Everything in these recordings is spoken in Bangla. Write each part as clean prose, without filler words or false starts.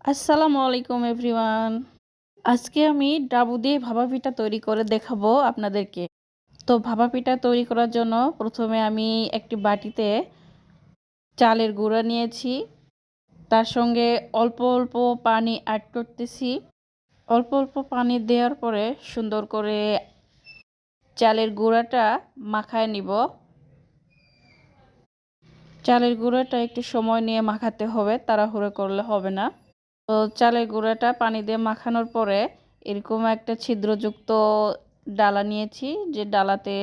আসসালামু আলাইকুম এভরিওয়ান। আজকে আমি ডাবু দিয়ে ভাপা পিঠা তৈরি করে দেখাবো আপনাদেরকে। তো ভাপা পিঠা তৈরি করার জন্য প্রথমে আমি একটি বাটিতে চালের গুঁড়া নিয়েছি। তার সঙ্গে অল্প অল্প পানি অ্যাড করতেছি। অল্প অল্প পানি দেওয়ার পরে সুন্দর করে চালের গুঁড়াটা মাখায় নিব। চালের গুঁড়াটা একটু সময় নিয়ে মাখাতে হবে, তাড়াহুড়ো করলে হবে না। তো চালের গুঁড়াটা পানি দিয়ে মাখানোর পরে এরকম একটা ছিদ্রযুক্ত ডালা নিয়েছি, যে ডালাতে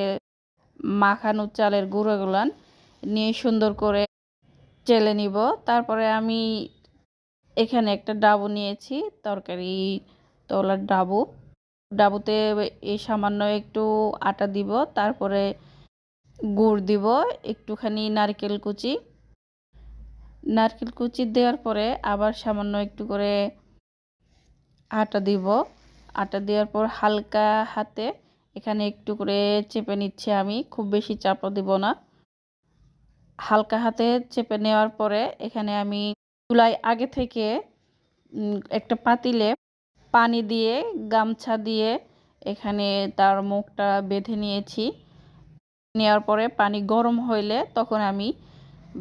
মাখানো চালের গুঁড়োগুলান নিয়ে সুন্দর করে চেলে নিব। তারপরে আমি এখানে একটা ডাবু নিয়েছি, তরকারি তোলার ডাবু। ডাবুতে এই সামান্য একটু আটা দিব, তারপরে গুড় দিব, একটুখানি নারকেল কুচি দেওয়ার পরে আবার সামান্য একটু করে আটা দিব। আটা দেওয়ার পর হালকা হাতে এখানে একটু করে চেপে নিচ্ছি আমি, খুব বেশি চাপও দিব না। হালকা হাতে চেপে নেওয়ার পরে এখানে আমি চুলায় আগে থেকে একটা পাতিলে পানি দিয়ে গামছা দিয়ে এখানে তার মুখটা বেঁধে নিয়েছি। নেওয়ার পরে পানি গরম হইলে তখন আমি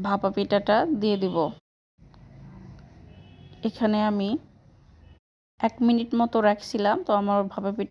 ভাপা পিঠাটা দিয়ে দিব। এখানে আমি 1 মিনিট মতো রাখছিলাম, তো আমার ভাপা পিঠা